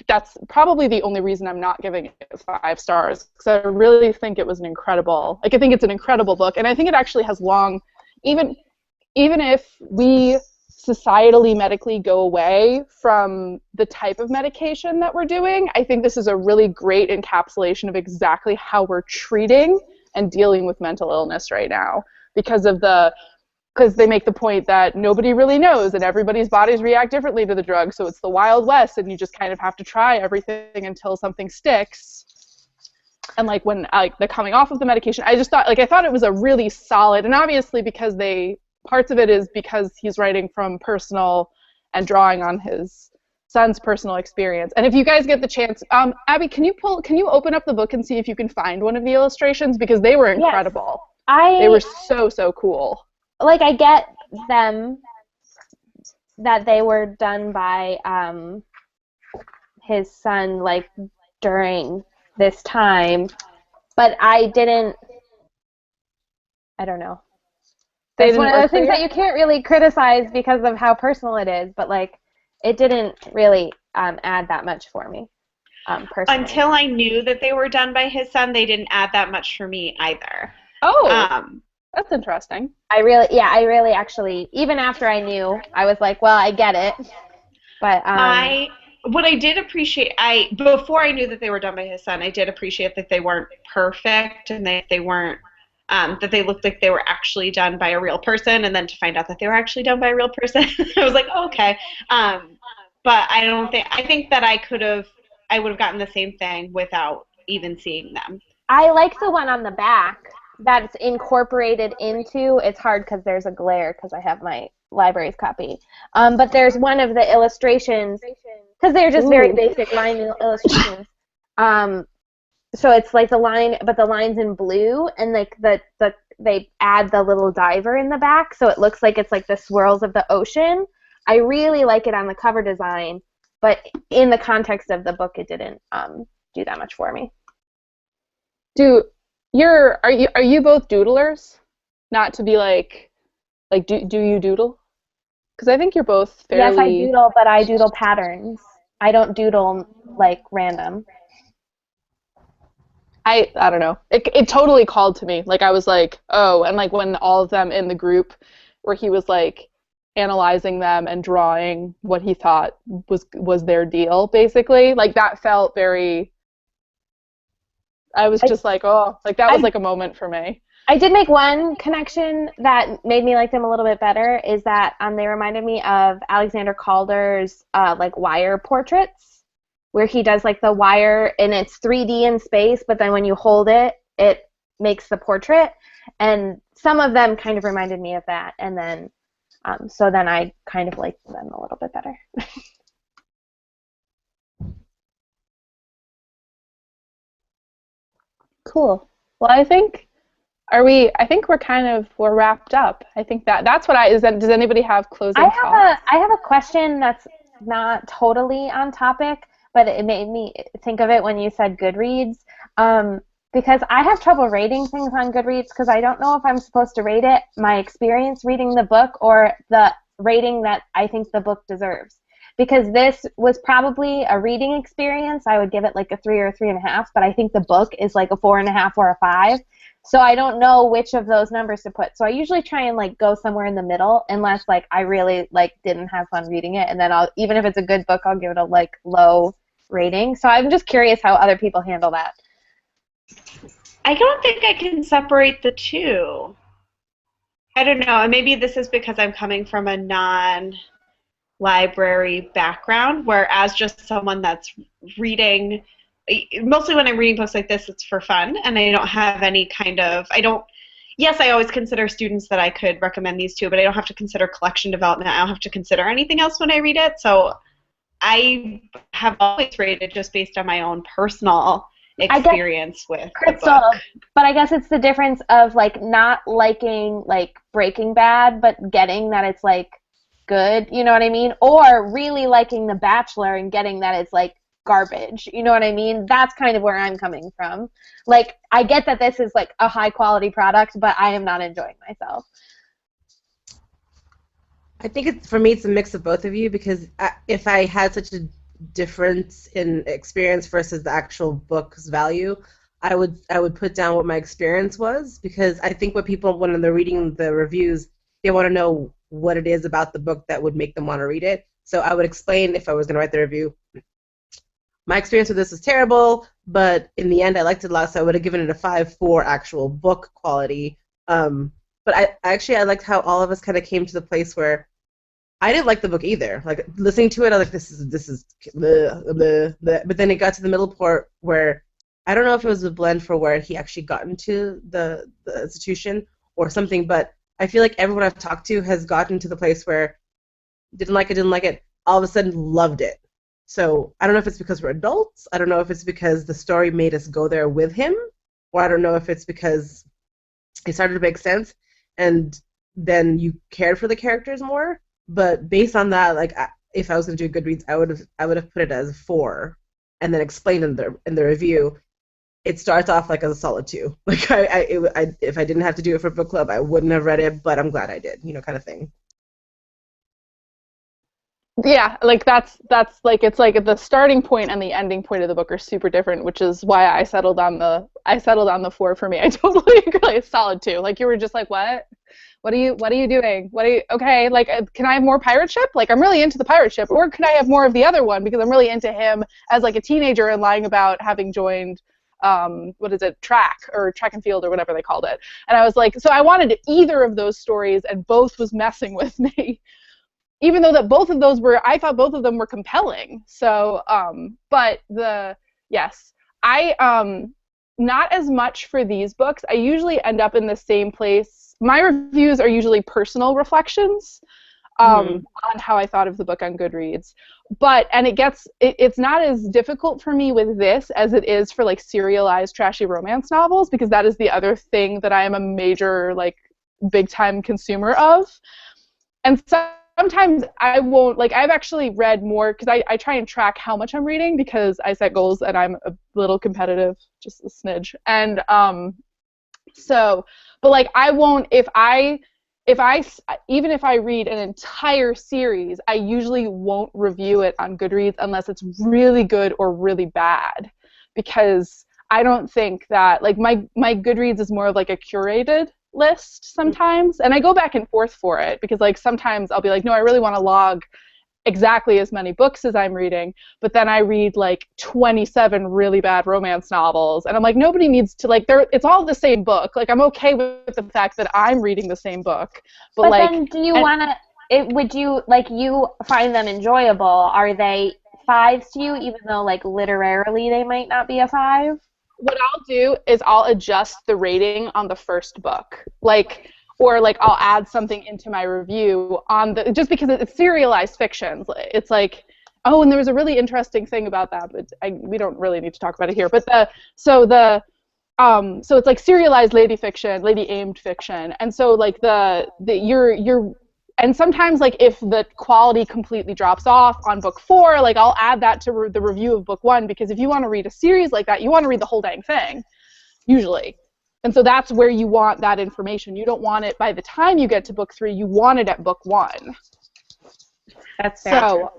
that's probably the only reason I'm not giving it 5 stars, because I really think it was I think it's an incredible book, and I think it actually has even if we societally, medically go away from the type of medication that we're doing, I think this is a really great encapsulation of exactly how we're treating and dealing with mental illness right now, because they make the point that nobody really knows and everybody's bodies react differently to the drug, so it's the Wild West and you just kind of have to try everything until something sticks. And when the coming off of the medication, I thought it was a really solid, and obviously because parts of it is because he's writing from personal and drawing on his son's personal experience. And if you guys get the chance, Abby, can you open up the book and see if you can find one of the illustrations, because they were incredible. Yes. They were so cool. I get them that they were done by his son during this time, but I don't know. That's one of those things that you can't really criticize because of how personal it is, but it didn't really add that much for me personally. Until I knew that they were done by his son, they didn't add that much for me either. Oh. That's interesting. I really actually, even after I knew, I was like, well, I get it. But what I did appreciate, before I knew that they were done by his son, I did appreciate that they weren't perfect and that they weren't, that they looked like they were actually done by a real person, and then to find out that they were actually done by a real person, I was like, oh, okay. But I think that I would have gotten the same thing without even seeing them. I like the one on the back that's incorporated into, it's hard because there's a glare because I have my library's copy, but there's one of the illustrations, because they're just very basic line illustrations, so it's the line, but the line's in blue, and they add the little diver in the back, so it looks like it's the swirls of the ocean. I really like it on the cover design, but in the context of the book it didn't do that much for me. Are you both doodlers? Not to be do you doodle? Because I think you're both fairly... Yes, I doodle, but I doodle patterns. I don't doodle random. I don't know. It totally called to me. I was like, oh, and when all of them in the group where he was analyzing them and drawing what he thought was their deal, basically, that felt very... I was just that was a moment for me. I did make one connection that made me like them a little bit better, is that they reminded me of Alexander Calder's wire portraits, where he does the wire and it's 3D in space, but then when you hold it, it makes the portrait. And some of them kind of reminded me of that, and then so then I kind of liked them a little bit better. Cool. Well, I think we're wrapped up. I think that's what does anybody have closing thoughts? I have a question that's not totally on topic, but it made me think of it when you said Goodreads, because I have trouble rating things on Goodreads because I don't know if I'm supposed to rate it my experience reading the book or the rating that I think the book deserves. Because this was probably a reading experience, I would give it a 3 or 3.5, but I think the book is a 4.5 or a 5. So I don't know which of those numbers to put. So I usually try and go somewhere in the middle, unless I really didn't have fun reading it, and then even if it's a good book, I'll give it a low rating. So I'm just curious how other people handle that. I don't think I can separate the two. I don't know, and maybe this is because I'm coming from a non-library background, whereas just someone that's reading, mostly when I'm reading books like this, it's for fun, and I don't have any yes, I always consider students that I could recommend these to, but I don't have to consider collection development. I don't have to consider anything else when I read it, so I have always rated just based on my own personal I guess, experience with the Crystal, book. but I guess it's the difference of like not liking like Breaking Bad, but getting that it's like good, you know what I mean? Or really liking The Bachelor and getting that it's like garbage, you know what I mean? That's kind of where I'm coming from. Like, I get that this is like a high quality product, but I am not enjoying myself. I think for me it's a mix of both of you because if I had such a difference in experience versus the actual book's value, I would put down what my experience was because I think what people when they're reading the reviews, they want to know what it is about the book that would make them want to read it. So I would explain if I was going to write the review. My experience with this is terrible, but in the end I liked it a lot, so I would have given it a 5 for actual book quality. But I liked how all of us kind of came to the place where I didn't like the book either. Like listening to it, I was like, this is blah, blah, blah. But then it got to the middle part where I don't know if it was a blend for where he actually got into the institution or something, but I feel like everyone I've talked to has gotten to the place where didn't like it, all of a sudden loved it. So I don't know if it's because we're adults. I don't know if it's because the story made us go there with him, or I don't know if it's because it started to make sense, and then you cared for the characters more. But based on that, like if I was going to do Goodreads, I would have put it as a 4, and then explained in the review. It starts off like as a solid 2. Like if I didn't have to do it for book club, I wouldn't have read it, but I'm glad I did. Kind of thing. Yeah, like that's like it's like the starting point and the ending point of the book are super different, which is why I settled on the 4 for me. I totally agree. It's solid 2. Like you were just like, what? What are you doing? Okay, like can I have more pirate ship? Like I'm really into the pirate ship, or could I have more of the other one because I'm really into him as like a teenager and lying about having joined what is it, track and field or whatever they called it. And I was like, so I wanted either of those stories and both was messing with me. Even though that both of those I thought both of them were compelling. So, yes, I, not as much for these books. I usually end up in the same place. My reviews are usually personal reflections on how I thought of the book on Goodreads. And it's not as difficult for me with this as it is for like serialized trashy romance novels, because that is the other thing that I am a major, like, big time consumer of. And sometimes I won't, like, I've actually read more, because I try and track how much I'm reading, because I set goals and I'm a little competitive, just a smidge. And but like I won't, even if I read an entire series, I usually won't review it on Goodreads unless it's really good or really bad, because I don't think that, like, my Goodreads is more of like a curated list sometimes, and I go back and forth for it, because like sometimes I'll be like, no, I really want to log exactly as many books as I'm reading, but then I read like 27 really bad romance novels, and I'm like, nobody needs to, like, it's all the same book. Like, I'm okay with the fact that I'm reading the same book, but like, then do you want to, would you, like, you find them enjoyable? Are they 5s to you, even though, like, literarily they might not be a 5? What I'll do is I'll adjust the rating on the first book, like, or like I'll add something into my review just because it's serialized fiction. It's like, oh, and there was a really interesting thing about that, but we don't really need to talk about it here. But so it's like serialized lady aimed fiction, and so like and sometimes, like, if the quality completely drops off on book 4, like, I'll add that to the review of book 1, because if you want to read a series like that, you want to read the whole dang thing, usually. And so that's where you want that information. You don't want it by the time you get to book 3. You want it at book 1. That's fair. So,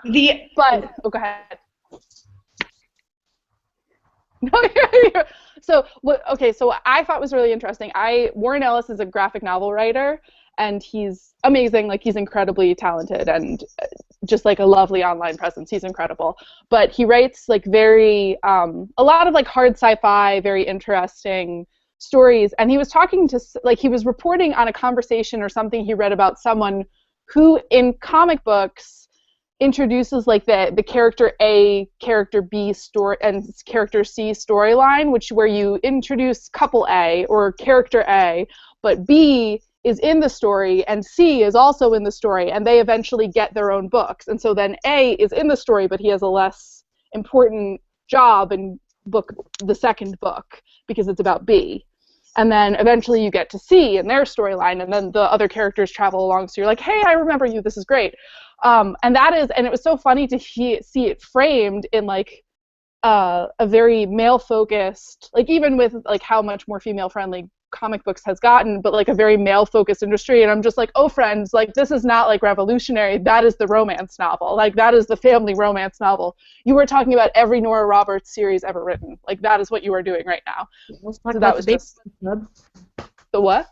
go ahead. So what I thought was really interesting. Warren Ellis is a graphic novel writer, and he's amazing. Like, he's incredibly talented and just like a lovely online presence. He's incredible. But he writes like very a lot of like hard sci-fi, very interesting stories. And he was he was reporting on a conversation or something he read about someone who in comic books introduces like the character A, character B story, and character C storyline, where you introduce couple A or character A, but B is in the story and C is also in the story, and they eventually get their own books. And so then A is in the story, but he has a less important job, and the second book, because it's about B. And then eventually you get to C and their storyline, and then the other characters travel along, so you're like, hey, I remember you, this is great. And it was so funny to see it framed in like a very male-focused, like even with like how much more female-friendly comic books has gotten, but like a very male-focused industry, and I'm just like, oh friends, like this is not like revolutionary, that is the romance novel, like that is the family romance novel. You were talking about every Nora Roberts series ever written, like that is what you are doing right now. So that was just club. The what?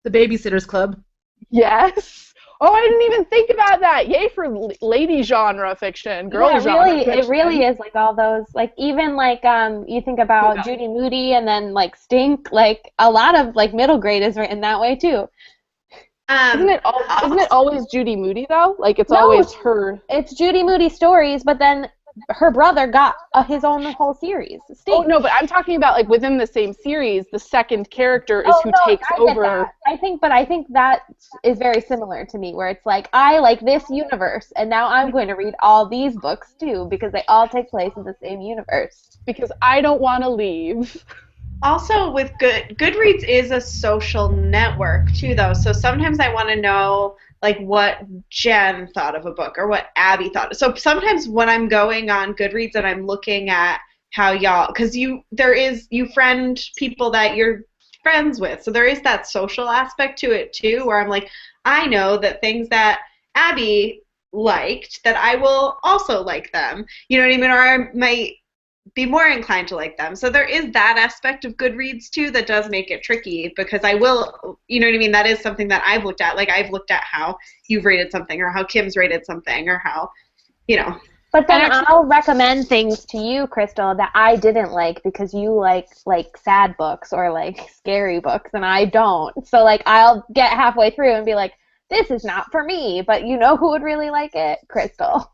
The Babysitters Club. Yes. Oh, I didn't even think about that. Yay for lady genre fiction, girl genre fiction. It really is like all those, like even like you think about Judy Moody and then like Stink, like a lot of like middle grade is written that way too. Isn't it always Judy Moody though? Like it's always her. It's Judy Moody stories, but then her brother got his own whole series. Stink. Oh no, but I'm talking about like within the same series, the second character is who takes over. I think that is very similar to me, where it's like I like this universe, and now I'm going to read all these books too because they all take place in the same universe. Because I don't want to leave. Also, with Goodreads is a social network too, though. So sometimes I want to know like what Jen thought of a book or what Abby thought. So sometimes when I'm going on Goodreads and I'm looking at how y'all, because you friend people that you're friends with, so there is that social aspect to it too, where I'm like, I know that things that Abby liked, that I will also like them. You know what I mean? Or I might be more inclined to like them. So there is that aspect of Goodreads too that does make it tricky, because I will, you know what I mean, that is something that I've looked at. Like I've looked at how you've rated something or how Kim's rated something or how, you know. But then I'll recommend things to you, Crystal, that I didn't like because you like sad books or like scary books and I don't. So like I'll get halfway through and be like, this is not for me, but you know who would really like it? Crystal.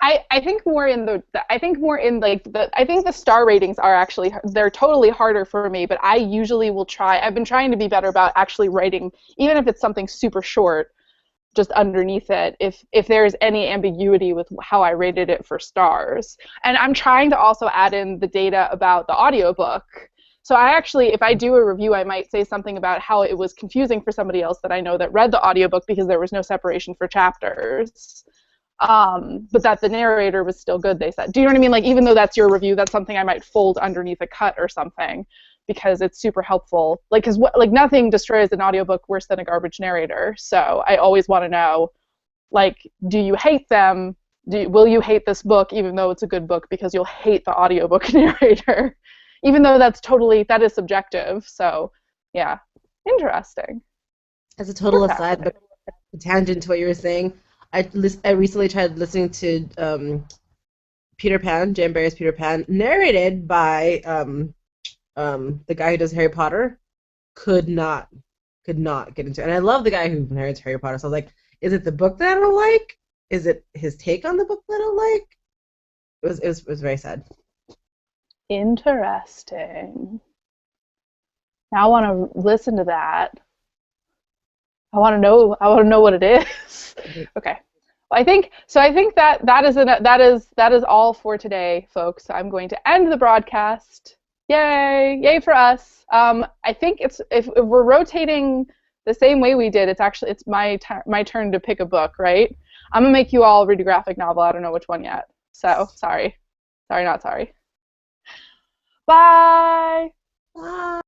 I think the star ratings are actually, they're totally harder for me, but I usually will try. I've been trying to be better about actually writing, even if it's something super short, just underneath it, if there's any ambiguity with how I rated it for stars. And I'm trying to also add in the data about the audiobook. So I actually, if I do a review, I might say something about how it was confusing for somebody else that I know that read the audiobook because there was no separation for chapters. But that the narrator was still good, they said. Do you know what I mean? Like, even though that's your review, that's something I might fold underneath a cut or something, because it's super helpful. Like, because nothing destroys an audiobook worse than a garbage narrator. So I always want to know, like, do you hate them? Will you hate this book even though it's a good book because you'll hate the audiobook narrator? Even though that is subjective. So, yeah, interesting. As a total aside, but a tangent to what you were saying, I recently tried listening to Peter Pan, Jan Barry's Peter Pan, narrated by the guy who does Harry Potter. Could not get into it. And I love the guy who narrates Harry Potter, so I was like, is it the book that I don't like? Is it his take on the book that I don't like? It was very sad. Interesting. Now I want to listen to that. I want to know what it is. Okay. Well, I think that is all for today, folks. I'm going to end the broadcast. Yay for us. I think if we're rotating the same way we did, it's my turn to pick a book, right? I'm gonna make you all read a graphic novel. I don't know which one yet. So sorry, not sorry. Bye. Bye.